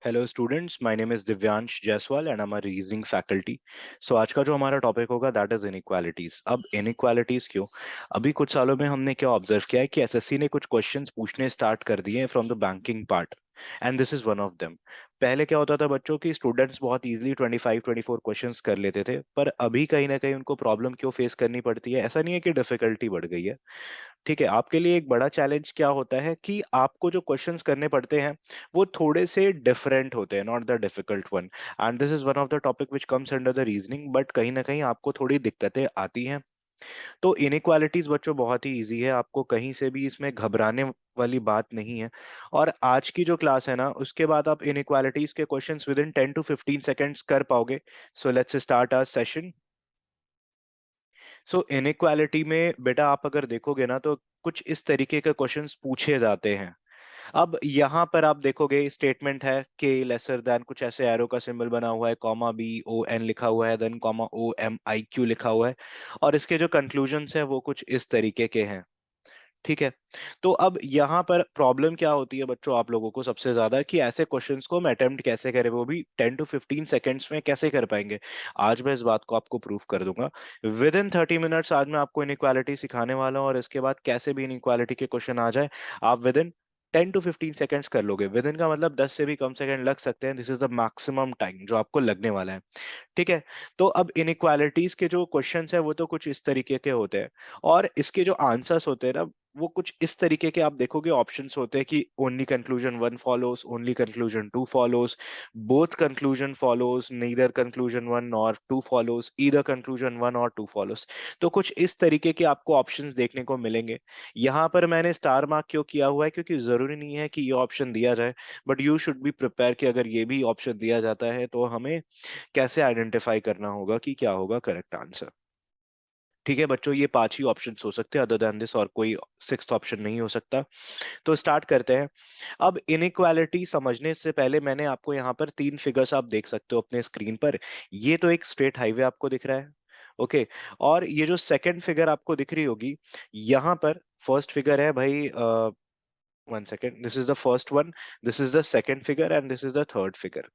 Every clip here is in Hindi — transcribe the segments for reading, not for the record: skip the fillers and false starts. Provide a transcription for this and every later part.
Hello students, my name is Divyansh Jaiswal and I am a reasoning faculty. So आज का जो हमारा टॉपिक होगा दैट इज इनइक्वालिटीज। अब इनइक्वालिटीज क्यों? अभी कुछ सालों में हमने क्या ऑब्जर्व किया है कि एसएससी ने कुछ क्वेश्चंस पूछने स्टार्ट कर दिए हैं from the banking part, and this is one of them. पहले क्या होता था बच्चों की स्टूडेंट्स बहुत इजीली 25-24 क्वेश्चंस कर लेते थे, पर अभी कहीं ना कहीं उनको प्रॉब्लम क्यों फेस करनी पड़ती है? ऐसा नहीं है कि डिफिकल्टी बढ़ गई है। ठीक है, आपके लिए एक बड़ा चैलेंज क्या होता है कि आपको जो क्वेश्चंस करने पड़ते हैं वो थोड़े से डिफरेंट होते हैं, not the difficult one. And this is one of the topic which comes under the reasoning, but कहीं ना कहीं आपको थोड़ी दिक्कतें आती हैं। तो इनइक्वालिटीज बच्चों बहुत ही इजी है, आपको कहीं से भी इसमें घबराने वाली बात नहीं है। और आज की जो क्लास है ना, उसके बाद आप इनइक्वालिटीज के क्वेश्चंस विद इन 10 to 15 सेकेंड्स कर पाओगे। So let's start our session. So inequality में बेटा आप अगर देखोगे ना तो कुछ इस तरीके के क्वेश्चंस पूछे जाते हैं। अब यहाँ पर आप देखोगे स्टेटमेंट है के लेसर देन, कुछ ऐसे एरो का सिंबल बना हुआ है, कॉमा बी ओ एन लिखा हुआ है, then comma O M I Q लिखा हुआ है, और इसके जो कंक्लूजन्स है वो कुछ इस तरीके के हैं। ठीक है, तो अब यहाँ पर प्रॉब्लम क्या होती है बच्चों आप लोगों को सबसे ज्यादा, कि ऐसे क्वेश्चंस को हम अटेम्प्ट कैसे करें, वो भी 10 to 15 सेकेंड्स में कैसे कर पाएंगे? आज मैं इस बात को आपको प्रूफ कर दूंगा। विद इन 30 मिनट्स आज मैं आपको इनइक्वालिटी सिखाने वाला हूँ, और इसके बाद कैसे भी इनइक्वालिटी के क्वेश्चन आ जाए आप विद इन 10 to 15 सेकेंड्स कर लोगे। विद इन का मतलब 10 से भी कम सेकंड लग सकते हैं, this is the maximum time जो आपको लगने वाला है। ठीक है, तो अब इनइक्वालिटीज के जो क्वेश्चंस है वो तो कुछ इस तरीके के होते हैं, और इसके जो आंसर्स होते हैं ना वो कुछ इस तरीके के आप देखोगे ऑप्शंस होते हैं कि only conclusion one follows, only conclusion two follows, both conclusion follows, neither conclusion one और two follows, either conclusion one और टू फॉलोज। तो कुछ इस तरीके के आपको ऑप्शंस देखने को मिलेंगे। यहाँ पर मैंने स्टार मार्क क्यों किया हुआ है, क्योंकि जरूरी नहीं है कि ये ऑप्शन दिया जाए, but you should be prepare कि अगर ये भी ऑप्शन दिया जाता है तो हमें कैसे आइडेंटिफाई करना होगा कि क्या होगा करेक्ट आंसर। ठीक है बच्चों, ये पांच ही ऑप्शन हो सकते हैं, अदर देन दिस और कोई सिक्स्थ ऑप्शन नहीं हो सकता। तो स्टार्ट करते हैं। अब इनइक्वालिटी समझने से पहले मैंने आपको यहाँ पर तीन फिगर्स आप देख सकते हो अपने स्क्रीन पर। ये तो एक स्ट्रेट हाईवे आपको दिख रहा है, ओके। और ये जो सेकंड फिगर आपको दिख रही होगी, यहाँ पर फर्स्ट फिगर है भाई, 1 second, this is the first one, this is the second figure and this is the third figure.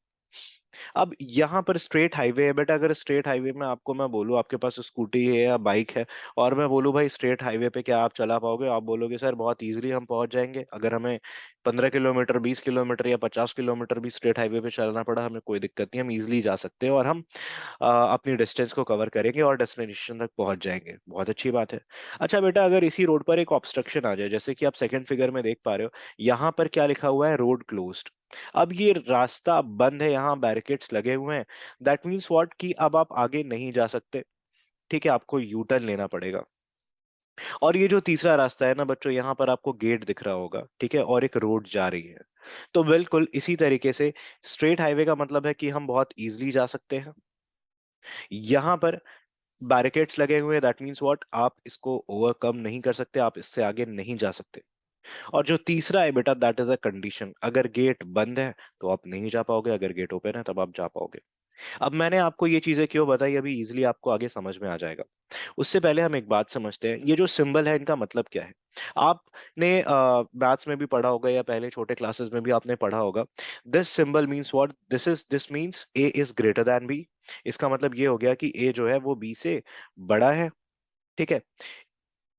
अब यहाँ पर स्ट्रेट हाईवे है बेटा, अगर स्ट्रेट हाईवे में आपको मैं बोलूँ आपके पास स्कूटी है या बाइक है, और मैं बोलूँ भाई स्ट्रेट हाईवे पे क्या आप चला पाओगे? आप बोलोगे सर बहुत इजीली हम पहुंच जाएंगे, अगर हमें 15 किलोमीटर, 20 किलोमीटर या 50 किलोमीटर भी स्ट्रेट हाईवे पे चलना पड़ा हमें कोई दिक्कत नहीं, हम इजिली जा सकते हैं और हम अपनी डिस्टेंस को कवर करेंगे और डेस्टिनेशन तक पहुंच जाएंगे। बहुत अच्छी बात है। अच्छा बेटा, अगर इसी रोड पर एक ऑब्स्ट्रक्शन आ जाए, जैसे कि आप सेकंड फिगर में देख पा रहे हो, यहाँ पर क्या लिखा हुआ है? Road closed. अब ये रास्ता बंद है, यहाँ बैरिकेड्स लगे हुए हैं, दैट मीन्स व्हाट कि अब आप आगे नहीं जा सकते। ठीक है, आपको यू टर्न लेना पड़ेगा। और ये जो तीसरा रास्ता है ना बच्चों, यहाँ पर आपको गेट दिख रहा होगा, ठीक है, और एक रोड जा रही है। तो बिल्कुल इसी तरीके से स्ट्रेट हाईवे का मतलब है कि हम बहुत इजीली जा सकते हैं। यहाँ पर बैरिकेड्स लगे हुए हैं, दैट मीन्स व्हाट, आप इसको ओवरकम नहीं कर सकते, आप इससे आगे नहीं जा सकते। और जो तीसरा है बेटा, दैट इज अ कंडीशन, अगर गेट बंद है तो आप नहीं जा पाओगे, अगर गेट ओपन है तब आप जा पाओगे। अब मैंने आपको ये चीजें क्यों बताई, अभी इजिली आपको आगे समझ में आ जाएगा। उससे पहले हम एक बात समझते हैं, ये जो सिंबल है इनका मतलब क्या है। आपने मैथ्स में भी पढ़ा होगा या पहले छोटे क्लासेस में भी आपने पढ़ा होगा। This symbol means what, this means A is greater than B. इसका मतलब ये हो गया कि ए जो है वो बी से बड़ा है। ठीक है,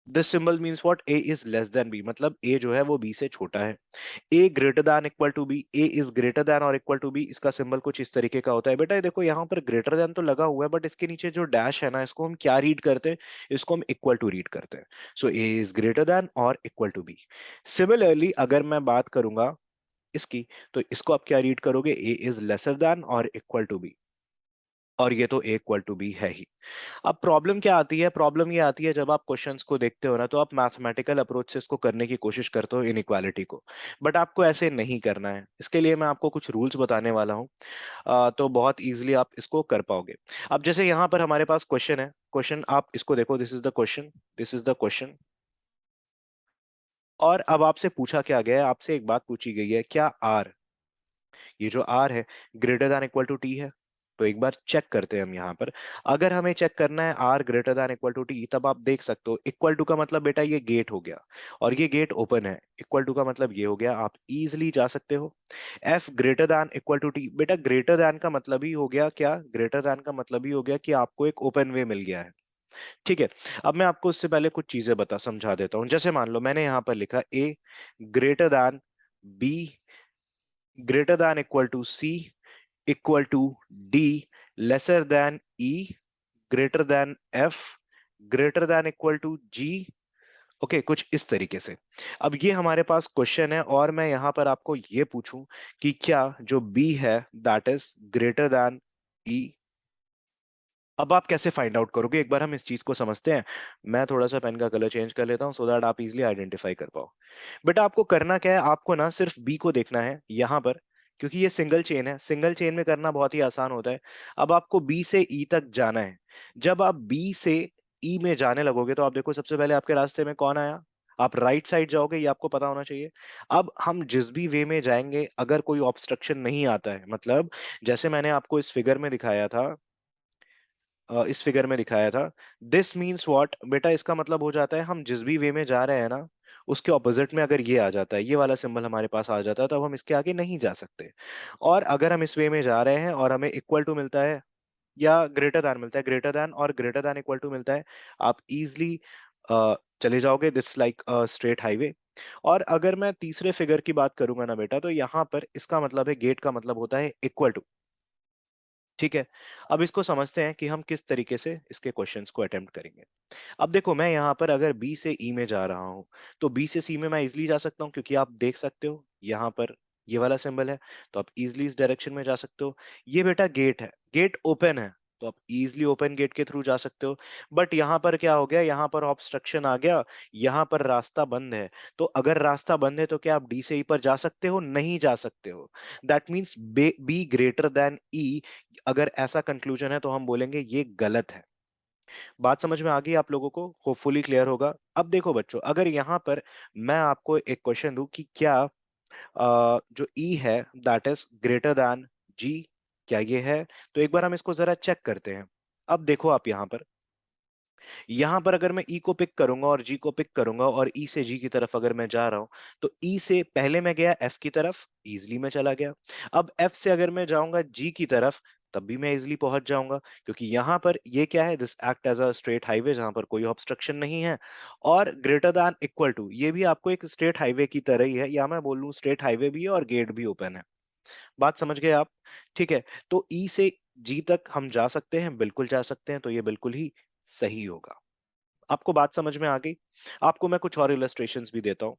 this symbol means what, A is less than B, मतलब ए जो है वो बी से छोटा है। A greater than equal to B, A is greater than और इक्वल टू बी, इसका सिंबल कुछ इस तरीके का होता है। बेटा ये देखो यहाँ पर ग्रेटर देन तो लगा हुआ है, बट इसके नीचे जो डैश है ना, इसको हम क्या रीड करते हैं? इसको हम इक्वल टू रीड करते हैं। सो ए इज ग्रेटर देन और इक्वल टू बी। सिमिलरली अगर मैं बात करूंगा इसकी, तो इसको आप क्या रीड करोगे? ए इज लेसर देन और इक्वल टू बी, और ये तो ए इक्वल टू बी है ही। अब प्रॉब्लम क्या आती है? प्रॉब्लम ये आती है जब आप क्वेश्चंस को देखते हो ना, तो आप मैथमेटिकल अप्रोच से इसको करने की कोशिश करते हो इनइक्वालिटी को, बट आपको ऐसे नहीं करना है। इसके लिए मैं आपको कुछ रूल्स बताने वाला हूँ, तो बहुत इजीली आप इसको कर पाओगे। अब जैसे यहाँ पर हमारे पास क्वेश्चन है, क्वेश्चन आप इसको देखो, this is the question, this is the question. और अब आपसे पूछा क्या गया है? आपसे एक बात पूछी गई है, क्या आर, ये जो आर है, greater than equal to T है? तो एक बार चेक करते हैं हम यहाँ पर। अगर हमें चेक करना है R greater than equal to T, तब आप देख सकते हो इक्वल टू का मतलब बेटा ये गेट हो गया, और ये गेट ओपन है। इक्वल टू का मतलब ये हो गया, आप इजिली जा सकते हो। F greater than equal to T, बेटा ग्रेटर देन का मतलब ही हो गया क्या, ग्रेटर देन का मतलब ही हो गया कि आपको एक ओपन वे मिल गया है। ठीक है। अब मैं आपको उससे पहले कुछ चीजें बता समझा देता हूँ। जैसे मान लो मैंने यहाँ पर लिखा A greater than B greater than equal to C equal to D lesser than E greater than F greater than equal to G. Okay, कुछ इस तरीके से। अब ये हमारे पास क्वेश्चन है, और मैं यहां पर आपको ये पूछूं कि क्या जो बी है दैट इज ग्रेटर देन ई। अब आप कैसे फाइंड आउट करोगे, एक बार हम इस चीज को समझते हैं। मैं थोड़ा सा पेन का कलर चेंज कर लेता हूं सो दैट आप इजीली आइडेंटिफाई कर पाओ। बेटा आपको करना क्या है, आपको ना सिर्फ बी को देखना है यहां पर, क्योंकि ये सिंगल चेन है, सिंगल चेन में करना बहुत ही आसान होता है। अब आपको बी से ई तक जाना है। जब आप बी से ई में जाने लगोगे तो आप देखो सबसे पहले आपके रास्ते में कौन आया, आप राइट साइड जाओगे, ये आपको पता होना चाहिए। अब हम जिस भी वे में जाएंगे अगर कोई ऑब्स्ट्रक्शन नहीं आता है, मतलब जैसे मैंने आपको इस फिगर में दिखाया था, इस फिगर में दिखाया था, दिस मीन्स व्हाट बेटा, इसका मतलब हो जाता है हम जिस भी वे में जा रहे हैं ना, उसके ऑपोजिट में अगर ये आ जाता है, ये वाला सिंबल हमारे पास आ जाता है, तब हम इसके आगे नहीं जा सकते। और अगर हम इस वे में जा रहे हैं और हमें इक्वल टू मिलता है या ग्रेटर दैन मिलता है, ग्रेटर दैन और ग्रेटर दैन इक्वल टू मिलता है, आप इजिली चले जाओगे, दिस लाइक स्ट्रेट हाईवे। और अगर मैं तीसरे फिगर की बात करूंगा ना बेटा, तो यहाँ पर इसका मतलब है गेट का मतलब होता है इक्वल टू। ठीक है। अब इसको समझते हैं कि हम किस तरीके से इसके क्वेश्चंस को अटेम्प्ट करेंगे। अब देखो मैं यहाँ पर अगर बी से ई में जा रहा हूँ, तो बी से सी में मैं इजिली जा सकता हूँ, क्योंकि आप देख सकते हो यहाँ पर ये वाला सिंबल है, तो आप इजिली इस डायरेक्शन में जा सकते हो। ये बेटा गेट है, गेट ओपन है, तो आप इजिली ओपन गेट के थ्रू जा सकते हो। बट यहाँ पर क्या हो गया, यहाँ पर ऑब्स्ट्रक्शन आ गया, यहाँ पर रास्ता बंद है। तो अगर रास्ता बंद है तो क्या आप डी से ई पर जा सकते हो, नहीं जा सकते हो। That means B greater than E. अगर ऐसा कंक्लूजन है तो हम बोलेंगे ये गलत है। बात समझ में आ गई आप लोगों को, होपफुली क्लियर होगा। अब देखो बच्चों, अगर यहाँ पर मैं आपको एक क्वेश्चन दूं कि क्या जो ई है दैट इज ग्रेटर देन जी, क्या ये है, तो एक बार हम इसको जरा चेक करते हैं। अब देखो आप यहाँ पर अगर मैं ई को पिक करूंगा और जी को पिक करूंगा और ई से जी की तरफ अगर मैं जा रहा हूं, तो ई से पहले मैं गया एफ की तरफ, इजिली मैं चला गया। अब एफ से अगर मैं जाऊंगा जी की तरफ, तब भी मैं इजिली पहुंच जाऊंगा, क्योंकि यहाँ पर ये क्या है, this act as a straight highway जहां पर कोई ऑब्स्ट्रक्शन नहीं है। और ग्रेटर दैन इक्वल टू, ये भी आपको एक स्ट्रेट हाईवे की तरह ही है, या मैं बोलूं स्ट्रेट हाईवे भी है और गेट भी ओपन है। बात समझ गए आप। ठीक है। तो ई से जी तक हम जा सकते हैं, बिल्कुल जा सकते हैं, तो ये बिल्कुल ही सही होगा। आपको बात समझ में आ गई। आपको मैं कुछ और इलस्ट्रेशंस भी देता हूँ।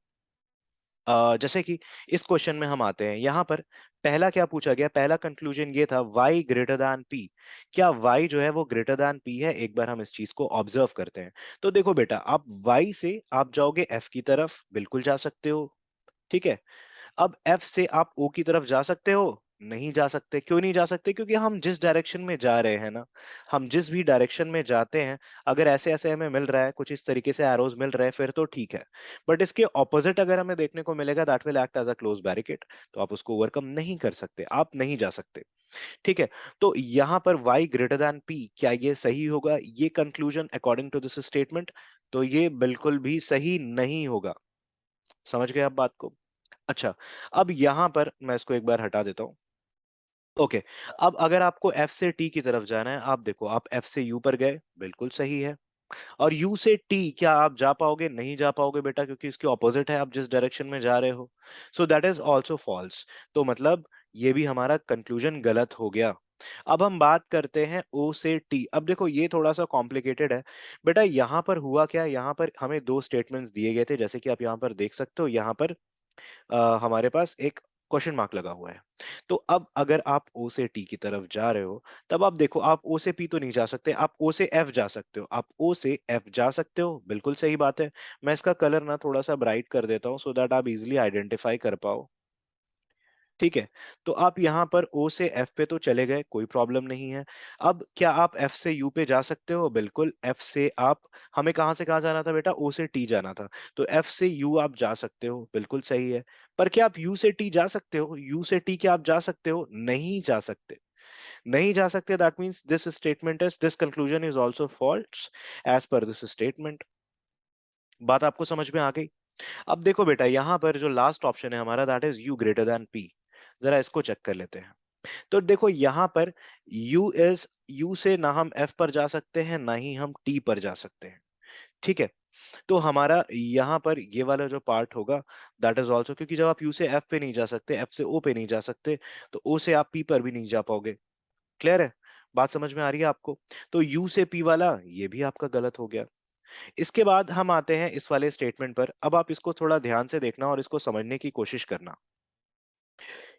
जैसे कि इस क्वेश्चन में हम आते हैं यहाँ पर, पहला क्या पूछा गया, पहला कंक्लूजन ये था y ग्रेटर दैन p। क्या y जो है वो ग्रेटर दैन p है, एक बार हम इस चीज को ऑब्जर्व करते हैं। तो देखो बेटा, आप y से आप जाओगे f की तरफ, बिल्कुल जा सकते हो। ठीक है। अब F से आप O की तरफ जा सकते हो, नहीं जा सकते। क्यों नहीं जा सकते, क्योंकि हम जिस डायरेक्शन में जा रहे हैं ना, हम जिस भी डायरेक्शन में जाते हैं, अगर ऐसे ऐसे हमें मिल रहा है, कुछ इस तरीके से एरोज मिल रहे हैं, फिर तो ठीक है। बट इसके ऑपोजिट अगर हमें देखने को मिलेगा, that will act as a close barricade, तो आप उसको ओवरकम नहीं कर सकते, आप नहीं जा सकते। ठीक है। तो यहाँ पर y ग्रेटर देन p, क्या ये सही होगा, ये conclusion according to this statement? तो ये बिल्कुल भी सही नहीं होगा। समझ गए आप बात को। अच्छा, अब यहां पर मैं इसको एक बार हटा देता हूं। ओके। अब अगर आपको F से T की तरफ जाना है, आप देखो आप F से U पर गए, बिल्कुल सही है। और U से T क्या आप जा पाओगे, नहीं जा पाओगे बेटा, क्योंकि इसके ऑपोजिट है, आप जिस डायरेक्शन में जा रहे हो। So that is also false. तो मतलब ये भी हमारा कंक्लूजन गलत हो गया। अब हम बात करते हैं O से T। अब देखो ये थोड़ा सा कॉम्प्लिकेटेड है बेटा। यहाँ पर हुआ क्या, यहाँ पर हमें दो स्टेटमेंट्स दिए गए थे, जैसे कि आप यहाँ पर देख सकते हो, यहाँ पर हमारे पास एक क्वेश्चन मार्क लगा हुआ है। तो अब अगर आप ओ से टी की तरफ जा रहे हो, तब आप देखो आप ओ से पी तो नहीं जा सकते, आप ओ से एफ जा सकते हो, आप ओ से एफ जा सकते हो, बिल्कुल सही बात है। मैं इसका कलर ना थोड़ा सा ब्राइट कर देता हूँ सो दैट आप इजिली आइडेंटिफाई कर पाओ। ठीक है। तो आप यहाँ पर O से F पे तो चले गए, कोई प्रॉब्लम नहीं है। अब क्या आप F से U पे जा सकते हो, बिल्कुल। F से आप, हमें कहाँ से कहाँ जाना था बेटा, O से T जाना था, तो F से U आप जा सकते हो, बिल्कुल सही है। पर क्या आप U से T जा सकते हो, U से T क्या आप जा सकते हो, नहीं जा सकते। नहीं जा सकते, that means this statement is, this conclusion is also false as per this statement. बात आपको समझ में आ गई? अब देखो बेटा, यहां पर जो लास्ट ऑप्शन है हमारा, that is you greater than P. जरा इसको चेक कर लेते हैं। तो देखो यहां पर यू से ना हम एफ पर जा सकते हैं ना ही हम टी पर जा सकते हैं। ठीक है। तो हमारा यहाँ पर ये वाला जो पार्ट होगा, दैट इज ऑल्सो, क्योंकि जब आप यू से एफ पे नहीं जा सकते, एफ से ओ पे नहीं जा सकते, तो ओ से आप पी पर भी नहीं जा पाओगे। क्लियर है? बात समझ में आ रही है आपको? तो यू से पी वाला ये भी आपका गलत हो गया। इसके बाद हम आते हैं इस वाले स्टेटमेंट पर। अब आप इसको थोड़ा ध्यान से देखना और इसको समझने की कोशिश करना।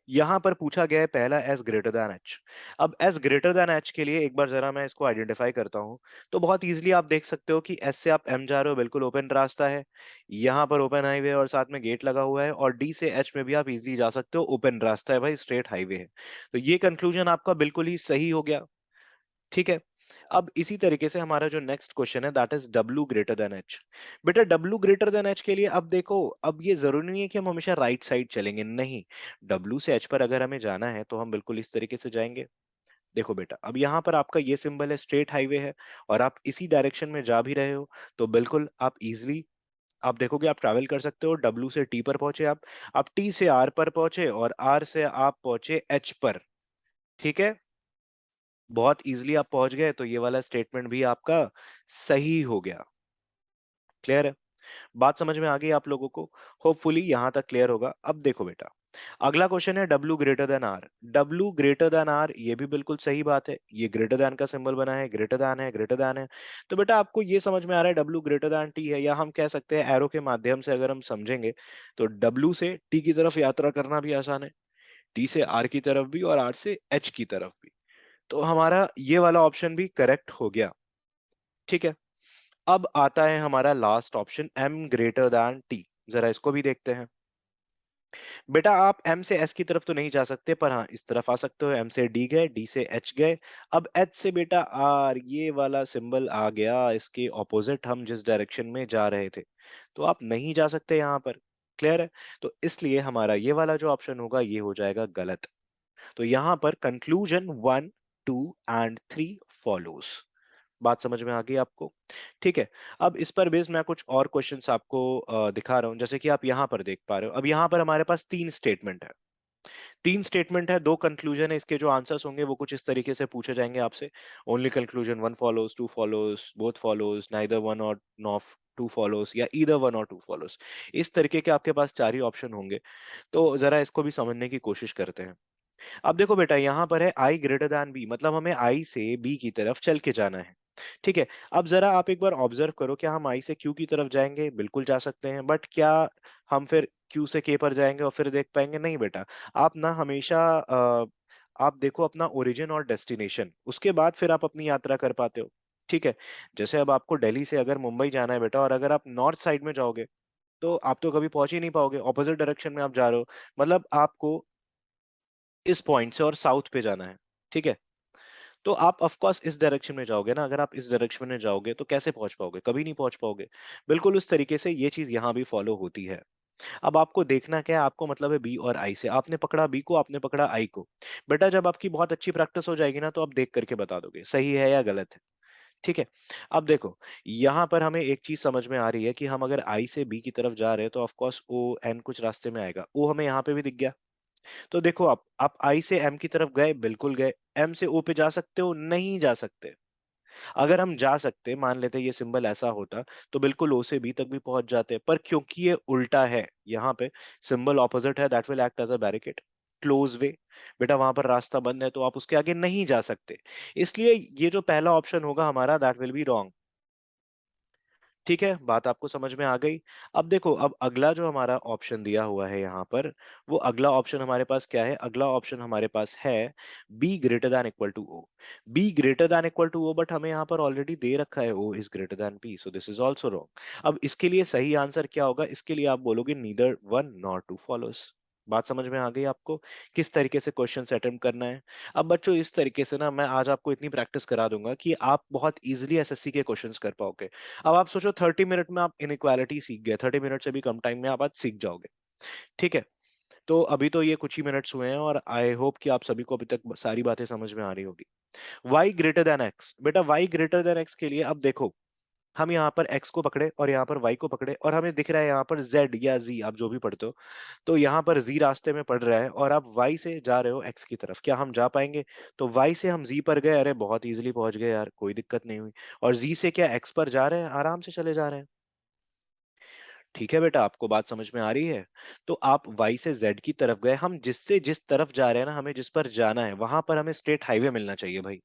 यहां पर पूछा गया है पहला एस ग्रेटर देन एच। अब एस ग्रेटर देन एच के लिए एक बार जरा मैं इसको आइडेंटिफाई करता हूं। तो बहुत इजीली आप देख सकते हो कि एस से आप एम जा रहे हो, बिल्कुल ओपन रास्ता है। यहां पर ओपन हाईवे और साथ में गेट लगा हुआ है, और डी से एच में भी आप इजीली जा सकते हो, ओपन रास्ता है भाई, स्ट्रेट हाईवे है। तो ये कंक्लूजन आपका बिल्कुल ही सही हो गया। ठीक है। अब इसी तरीके से हमारा जो नेक्स्ट क्वेश्चन है, that is W greater then H. बेटा डब्ल्यू ग्रेटर देन एच के लिए अब देखो, अब ये जरूरी नहीं है कि हम हमेशा राइट साइड चलेंगे, नहीं। डब्ल्यू से एच पर अगर हमें जाना है तो हम बिल्कुल इस तरीके से जाएंगे। देखो बेटा, अब यहाँ पर आपका ये सिंबल है, स्ट्रेट हाईवे है, और आप इसी डायरेक्शन में जा भी रहे हो, तो बिल्कुल आप इजिली, आप देखोगे आप ट्रैवल कर सकते हो। डब्ल्यू से टी पर पहुंचे आप टी से आर पर पहुंचे, और आर से आप पहुंचे एच पर। ठीक है। बहुत इजीली आप पहुंच गए, तो ये वाला स्टेटमेंट भी आपका सही हो गया। क्लियर है? बात समझ में आ गई आप लोगों को? होपफुली यहां तक क्लियर होगा। अब देखो बेटा, अगला क्वेश्चन है W greater than R. W greater than R, ये भी बिल्कुल सही बात है, ये ग्रेटर देन का सिंबल बना है, ग्रेटर देन है, ग्रेटर देन है। तो बेटा आपको ये समझ में आ रहा है डब्ल्यू ग्रेटर देन टी है, या हम कह सकते हैं एरो के माध्यम से अगर हम समझेंगे, तो डब्ल्यू से टी की तरफ यात्रा करना भी आसान है, टी से आर की तरफ भी, और आर से एच की तरफ भी। तो हमारा ये वाला ऑप्शन भी करेक्ट हो गया। ठीक है। अब आता है हमारा last option, M greater than T. जरा इसको भी देखते हैं। बेटा आप एम से एस की तरफ तो नहीं जा सकते, पर हाँ इस तरफ आ सकते हो। एम से डी गए, डी से एच गए। अब एच से बेटा आर, ये वाला सिंबल आ गया, इसके ऑपोजिट हम जिस डायरेक्शन में जा रहे थे, तो आप नहीं जा सकते यहाँ पर। क्लियर है? तो इसलिए हमारा ये वाला जो ऑप्शन होगा ये हो जाएगा गलत। तो यहाँ पर कंक्लूजन 1, 2 एंड 3 फॉलोज। बात समझ में आ गई आपको? ठीक है। अब इस पर बेस मैं कुछ और क्वेश्चंस आपको दिखा रहा हूं, जैसे कि आप यहाँ पर देख पा रहे हो। अब यहाँ पर हमारे पास तीन स्टेटमेंट है, तीन स्टेटमेंट है, दो कंक्लूजन है। इसके जो आंसर्स होंगे वो कुछ इस तरीके से पूछे जाएंगे आपसे। Only conclusion one follows, to follows, both follows, neither one और नॉफ टू फॉलोज, या ईदर वन और टू फॉलोज। इस तरीके के आपके पास चार ही ऑप्शन होंगे। तो जरा इसको भी समझने की कोशिश करते हैं। अब देखो बेटा, यहाँ पर है आई ग्रेटर दैन बी, मतलब हमें आई से बी की तरफ चल के जाना है। ठीक है। अब जरा आप एक बार ऑब्जर्व करो, क्या हम आई से क्यू की तरफ जाएंगे? बिल्कुल जा सकते हैं, बट क्या हम फिर क्यू से के पर जाएंगे और फिर देख पाएंगे? नहीं बेटा। आप ना हमेशा आप देखो अपना ओरिजिन और डेस्टिनेशन, उसके बाद फिर आप अपनी यात्रा कर पाते हो। ठीक है। जैसे अब आपको दिल्ली से अगर मुंबई जाना है बेटा, और अगर आप नॉर्थ साइड में जाओगे, तो आप तो कभी पहुंच ही नहीं पाओगे, ऑपोजिट डायरेक्शन में आप जा रहे हो। मतलब आपको इस पॉइंट से और साउथ पे जाना है। ठीक है। तो आप ऑफ कोर्स इस डायरेक्शन में जाओगे ना, अगर आप इस डायरेक्शन में जाओगे तो कैसे पहुंच पाओगे? कभी नहीं पहुंच पाओगे। बिल्कुल उस तरीके से ये चीज यहाँ भी फॉलो होती है। अब आपको देखना क्या है, आपको मतलब है बी और आई से, आपने पकड़ा बी को, आपने पकड़ा आई को। बेटा जब आपकी बहुत अच्छी प्रैक्टिस हो जाएगी ना, तो आप देख करके बता दोगे सही है या गलत है। ठीक है। अब देखो, यहाँ पर हमें एक चीज समझ में आ रही है कि हम अगर आई से बी की तरफ जा रहे हैं, तो ऑफ कोर्स ओ एन कुछ रास्ते में आएगा। ओ हमें यहाँ पे भी दिख गया। तो देखो आप आई से एम की तरफ गए, बिल्कुल गए। एम से ओ पे जा सकते हो? नहीं जा सकते। अगर हम जा सकते, मान लेते ये सिंबल ऐसा होता, तो बिल्कुल ओ से बी तक भी पहुंच जाते, पर क्योंकि ये उल्टा है, यहाँ पे सिंबल ऑपोजिट है, that will act as a barricade, close way. बेटा वहां पर रास्ता बंद है, तो आप उसके आगे नहीं जा सकते। इसलिए ये जो पहला ऑप्शन होगा हमारा, दैट विल बी रॉन्ग। ठीक है। बात आपको समझ में आ गई? अब देखो, अब अगला जो हमारा ऑप्शन दिया हुआ है यहाँ पर, वो अगला ऑप्शन हमारे पास क्या है? अगला ऑप्शन हमारे पास है B greater than equal to O. B greater than equal to O, but हमें यहाँ पर ऑलरेडी दे रखा है O is greater than B, so this is also wrong. अब इसके लिए सही आंसर क्या होगा? इसके लिए आप बोलोगे neither one nor two follows. बात समझ में आ गई आपको, किस तरीके से क्वेश्चन अटेम्प्ट करना है? अब बच्चों इस तरीके से ना मैं आज आपको इतनी प्रैक्टिस करा दूंगा कि आप बहुत इजीली एसएससी के क्वेश्चंस कर पाओगे। अब आप सोचो 30 मिनट में आप इनइक्वालिटी सीख गए, 30 मिनट से भी कम टाइम में आप आज सीख जाओगे। ठीक है। तो अभी तो ये कुछ ही मिनट्स हुए हैं और आई होप कि आप सभी को अभी तक सारी बातें समझ में आ रही होगी। y ग्रेटर देन x, बेटा y ग्रेटर देन x के लिए अब देखो, हम यहाँ पर x को पकड़े और यहाँ पर y को पकड़े और हमें दिख रहा है यहाँ पर z या z, आप जो भी पढ़ते हो, तो यहाँ पर z रास्ते में पड़ रहा है और आप y से जा रहे हो x की तरफ, क्या हम जा पाएंगे? तो y से हम z पर गए, अरे बहुत इजीली पहुंच गए यार, कोई दिक्कत नहीं हुई। और z से क्या x पर जा रहे हैं, आराम से चले जा रहे हैं। ठीक है बेटा, आपको बात समझ में आ रही है? तो आप y से z की तरफ गए, हम जिससे जिस तरफ जा रहे हैं ना, हमें जिस पर जाना है वहां पर हमें स्ट्रेट हाईवे मिलना चाहिए भाई।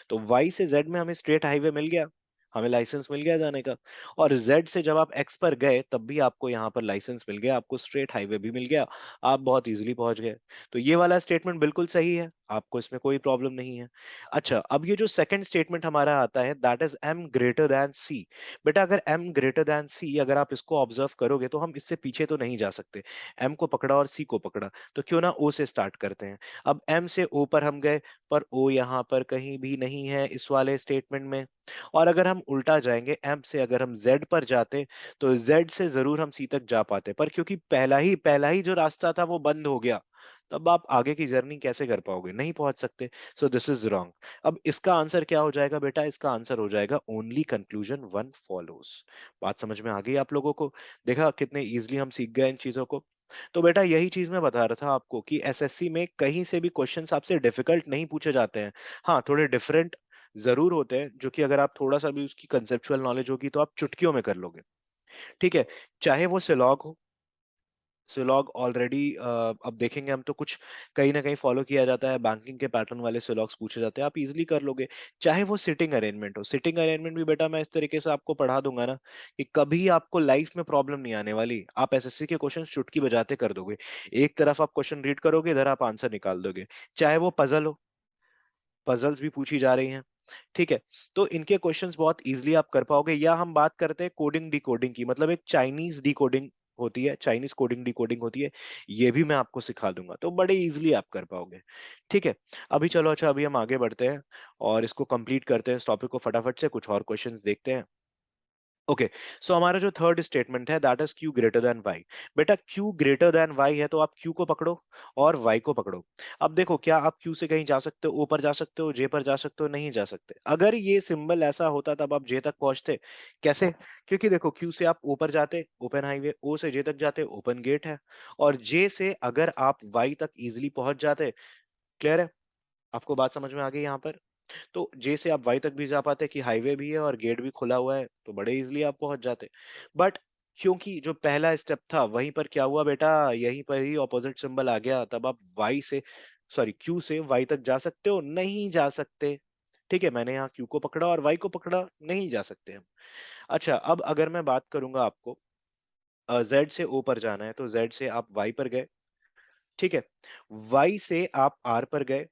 तो y से z में हमें स्ट्रेट हाईवे मिल गया, हमें लाइसेंस मिल गया जाने का। और z से जब आप x पर गए तब भी आपको यहाँ पर लाइसेंस मिल गया, आपको स्ट्रेट हाईवे भी मिल गया, आप बहुत इजीली पहुंच गए। तो ये वाला स्टेटमेंट बिल्कुल सही है, आपको इसमें कोई प्रॉब्लम नहीं है। अच्छा, अब ये जो सेकंड स्टेटमेंट हमारा आता है, that is m greater than c। बेटा अगर m ग्रेटर देन c, अगर आप इसको ऑब्जर्व करोगे तो हम इससे पीछे तो नहीं जा सकते। m को पकड़ा और c को पकड़ा, तो क्यों ना o से स्टार्ट करते हैं। अब m से o पर हम गए, पर o यहाँ पर कहीं भी नहीं है इस वाले स्टेटमेंट में। और अगर हम उल्टा जाएंगे, m से अगर हम z पर जाते तो z से जरूर हम c तक जा पाते, पर क्योंकि पहला ही जो रास्ता था वो बंद हो गया, तब आप आगे की जर्नी कैसे कर पाओगे, नहीं पहुंच सकते। सो दिस इज रॉन्ग। अब इसका आंसर क्या हो जाएगा बेटा? इसका आंसर हो जाएगा ओनली कंक्लूजन वन फॉलोज। बात समझ में आ गई आप लोगों को? देखा कितने इजीली हम सीख गए इन चीजों को। तो बेटा यही चीज मैं बता रहा था आपको कि एसएससी में कहीं से भी क्वेश्चंस आपसे डिफिकल्ट नहीं पूछे जाते हैं। हाँ, थोड़े डिफरेंट जरूर होते हैं, जो कि अगर आप थोड़ा सा भी उसकी कंसेप्चुअल नॉलेज होगी तो आप चुटकियों में कर लोगे। ठीक है, चाहे वो सिलॉग हो, सिलॉग ऑलरेडी अब देखेंगे हम तो कुछ कहीं ना कहीं फॉलो किया जाता है, बैंकिंग के पैटर्न वाले सिलॉग्स पूछे जाते हैं, आप इजीली कर लोगे। चाहे वो सिटिंग अरेंजमेंट हो, सिटिंग अरेंजमेंट भी बेटा मैं इस तरीके से आपको पढ़ा दूंगा ना कि कभी आपको लाइफ में प्रॉब्लम नहीं आने वाली, आप एसएससी के क्वेश्चन चुटकी बजाते कर दोगे। एक तरफ आप क्वेश्चन रीड करोगे, इधर आप आंसर निकाल दोगे। चाहे वो पजल हो, पजल्स भी पूछी जा रही हैं। ठीक है, तो इनके क्वेश्चंस बहुत इजीली आप कर पाओगे। या हम बात करते हैं कोडिंग डिकोडिंग की, मतलब एक चाइनीज डिकोडिंग होती है, चाइनीज कोडिंग डिकोडिंग होती है, ये भी मैं आपको सिखा दूंगा, तो बड़े इजीली आप कर पाओगे। ठीक है, अभी चलो, अच्छा अभी हम आगे बढ़ते हैं और इसको कंप्लीट करते हैं, इस टॉपिक को फटाफट से कुछ और क्वेश्चंस देखते हैं। ओके, सो हमारा जो थर्ड स्टेटमेंट है, that is Q greater than Y. बेटा क्यू ग्रेटर देन वाई है तो आप क्यू को पकड़ो और वाई को पकड़ो। अब देखो, क्या आप क्यू से कहीं जा सकते हो, ओ पर जा सकते हो, जे पर जा सकते हो? नहीं जा सकते। अगर ये सिंबल ऐसा होता तब आप जे तक पहुंचते, कैसे? क्योंकि देखो, क्यू से आप ओ पर जाते, ओपन हाईवे, ओ से जे तक जाते, ओपन गेट है, और जे से अगर आप वाई तक इजिली पहुंच जाते। क्लियर है? आपको बात समझ में आ गई यहाँ पर? तो जे से आप वाई तक भी जा पाते कि हाईवे भी है और गेट भी खुला हुआ है, तो बड़े इजीली आप पहुंच जाते। बट क्योंकि जो पहला स्टेप था वहीं पर क्या हुआ बेटा, यहीं पर ही ऑपोजिट सिंबल आ गया, तब आप वाई से, सॉरी क्यू से वाई तक जा सकते हो? नहीं जा सकते। ठीक है, मैंने यहाँ क्यू को पकड़ा और वाई को पकड़ा, नहीं जा सकते हम। अच्छा, अब अगर मैं बात करूंगा आपको, जेड से ओ पर जाना है तो जेड से आप वाई पर गए। ठीक है, वाई से आप आर पर गए।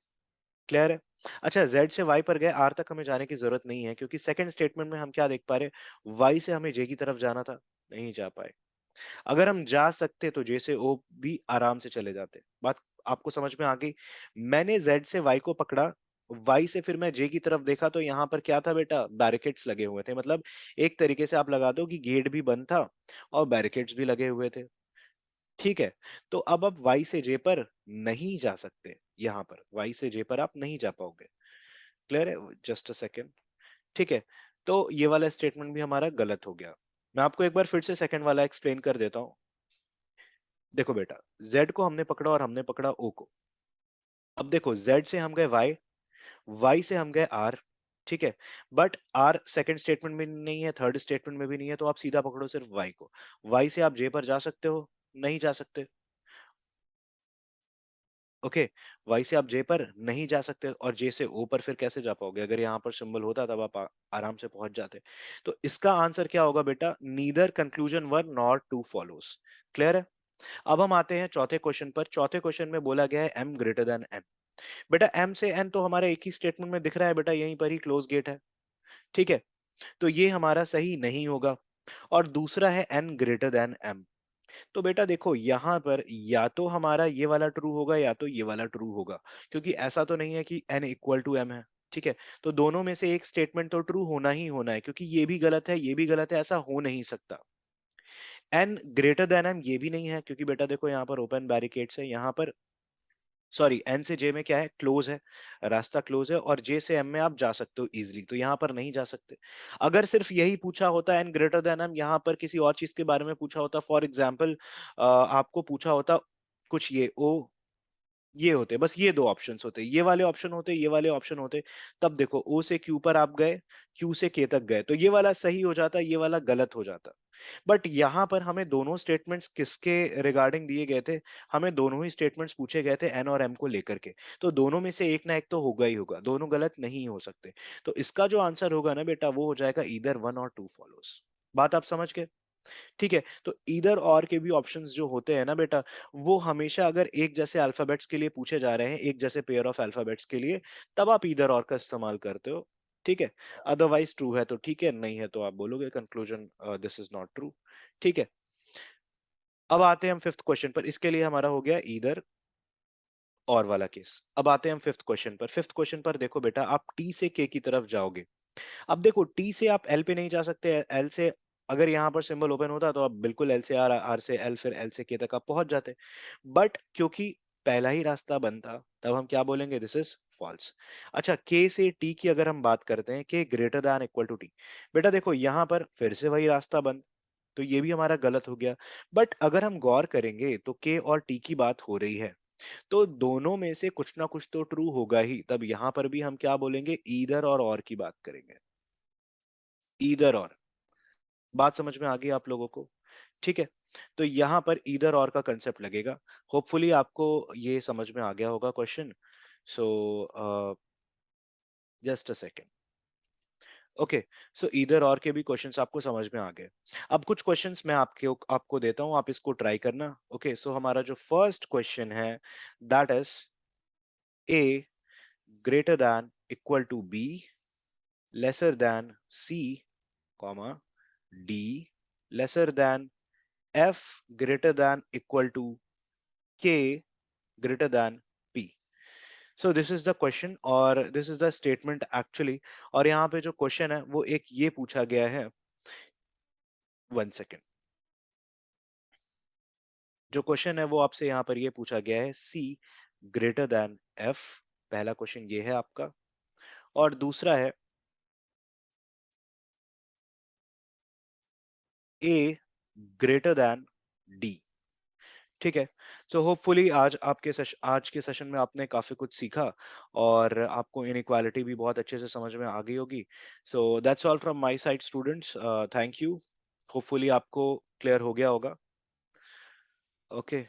क्लियर है? अच्छा, Z से Y पर गए, R तक हमें जाने की जरूरत नहीं है, क्योंकि सेकंड स्टेटमेंट में हम क्या देख पा रहे हैं, Y से हमें J की तरफ जाना था, नहीं जा पाए। अगर हम जा सकते तो J से O भी आराम से चले जाते। बात आपको समझ में आ गई? मैंने Z से Y को पकड़ा, Y से फिर मैं J की तरफ देखा तो यहाँ पर क्या था बेटा, बैरिकेड्स लगे हुए थे, मतलब एक तरीके से आप लगा दो कि गेट भी बंद था और बैरिकेड्स भी लगे हुए थे। ठीक है, तो अब आप वाई से जे पर नहीं जा सकते, यहाँ पर वाई से जे पर आप नहीं जा पाओगे। क्लियर है? Just a second. ठीक है, तो ये वाला स्टेटमेंट भी हमारा गलत हो गया। मैं आपको एक बार फिर से सेकंड वाला एक्सप्लेन कर देता हूँ। देखो बेटा, जेड को हमने पकड़ा और हमने पकड़ा ओ को। अब देखो, जेड से हम गए वाई, वाई से हम गए आर। ठीक है, बट आर सेकंड स्टेटमेंट में नहीं है, थर्ड स्टेटमेंट में भी नहीं है, तो आप सीधा पकड़ो सिर्फ वाई को। वाई से आप जे पर जा सकते हो? नहीं जा सकते। ओके, वाई से आप जे पर नहीं जा सकते, और जे से ओ पर फिर कैसे जा पाओगे? अगर यहाँ पर सिंबल होता तब आप आराम से पहुंच जाते। तो इसका आंसर क्या होगा बेटा, neither conclusion one nor two follows. Clear है? अब हम आते हैं चौथे क्वेश्चन पर। चौथे क्वेश्चन में बोला गया है एम ग्रेटर देन एन। बेटा एम से एन तो हमारे एक ही स्टेटमेंट में दिख रहा है बेटा, यहीं पर ही क्लोज गेट है। ठीक है, तो ये हमारा सही नहीं होगा। और दूसरा है एन ग्रेटर देन एम। तो बेटा देखो, यहाँ पर या तो हमारा ये वाला ट्रू होगा या तो ये वाला ट्रू होगा, क्योंकि ऐसा तो नहीं है कि n इक्वल टू m है। ठीक है, तो दोनों में से एक स्टेटमेंट तो ट्रू होना ही होना है, क्योंकि ये भी गलत है, ये भी गलत है, ऐसा हो नहीं सकता। एन ग्रेटर देन एम ये भी नहीं है, क्योंकि बेटा देखो यहाँ पर ओपन बैरिकेड्स है, यहाँ पर सॉरी एन से जे में क्या है, क्लोज है, रास्ता क्लोज है, और जे से एम में आप जा सकते हो इजीली, तो यहाँ पर नहीं जा सकते। अगर सिर्फ यही पूछा होता एन ग्रेटर देन एम, यहाँ पर किसी और चीज के बारे में पूछा होता, फॉर एग्जाम्पल आपको पूछा होता कुछ ये ओ, ये होते, बस ये दो ऑप्शंस होते, ये वाले ऑप्शन होते, ये वाले ऑप्शन होते, तब देखो ओ से क्यू पर आप गए, क्यू से के तक गए, तो ये वाला सही हो जाता, ये वाला गलत हो जाता। बट यहाँ पर हमें दोनों स्टेटमेंट्स किसके रिगार्डिंग दिए गए थे, हमें दोनों ही स्टेटमेंट्स पूछे गए थे एन और एम को लेकर के, तो दोनों में से एक ना एक तो होगा ही होगा, दोनों गलत नहीं हो सकते। तो इसका जो आंसर होगा ना बेटा, वो हो जाएगा ईदर वन और टू फॉलोज। बात आप समझ गए? ठीक है, तो ईदर और के भी ऑप्शंस जो होते हैं ना बेटा, वो हमेशा अगर एक जैसे अल्फाबेट्स के लिए पूछे जा रहे हैं, एक जैसे पेयर ऑफ अल्फाबेट्स के लिए, तब आप ईदर और का इस्तेमाल करते हो। ठीक है, अदरवाइज ट्रू है तो ठीक है, नहीं है तो आप बोलोगे conclusion this is not true. ठीक है, अब आते हैं हम फिफ्थ क्वेश्चन पर, इसके लिए हमारा हो गया ईदर और वाला केस। अब आते हैं हम फिफ्थ क्वेश्चन पर। फिफ्थ क्वेश्चन पर देखो बेटा, आप टी से के की तरफ जाओगे। अब देखो टी से आप एल पे नहीं जा सकते, एल से अगर यहाँ पर सिंबल ओपन होता तो आप बिल्कुल एल से आर, आर से एल, फिर एल से के तक आप पहुंच जाते। बट क्योंकि पहला ही रास्ता बंद था, तब हम क्या बोलेंगे, दिस इज फॉल्स। अच्छा, के से टी की अगर हम बात करते हैं, K greater than equal to T, बेटा देखो यहाँ पर फिर से वही रास्ता बंद, तो ये भी हमारा गलत हो गया। बट अगर हम गौर करेंगे तो के और टी की बात हो रही है, तो दोनों में से कुछ ना कुछ तो ट्रू होगा ही, तब यहाँ पर भी हम क्या बोलेंगे, ईदर और की बात करेंगे। ईदर और, बात समझ में आ गई आप लोगों को? ठीक है, तो यहाँ पर ईदर और का कंसेप्ट लगेगा। होपफुली आपको ये समझ में आ गया होगा question. So just a second. Okay, so either और के भी क्वेश्चंस आपको समझ में आ गए। अब कुछ क्वेश्चंस मैं आपको देता हूं, आप इसको ट्राई करना। ओके, सो हमारा जो फर्स्ट क्वेश्चन है, that is A greater than equal to B, lesser than C, comma D lesser than F, greater than equal to K, greater than P. So this is the question और this is the statement actually. और यहाँ पे जो क्वेश्चन है वो एक ये पूछा गया है, वन सेकेंड। जो क्वेश्चन है वो आपसे यहाँ पर ये पूछा गया है, सी ग्रेटर दैन एफ, पहला क्वेश्चन ये है आपका। और दूसरा है ए ग्रेटर दैन डी। ठीक है, सो होपफुली आज के सेशन में आपने काफी कुछ सीखा, और आपको इनइक्वालिटी भी बहुत अच्छे से समझ में आ गई होगी। So that's all from my side students, thank you. Hopefully आपको क्लियर हो गया होगा। ओके।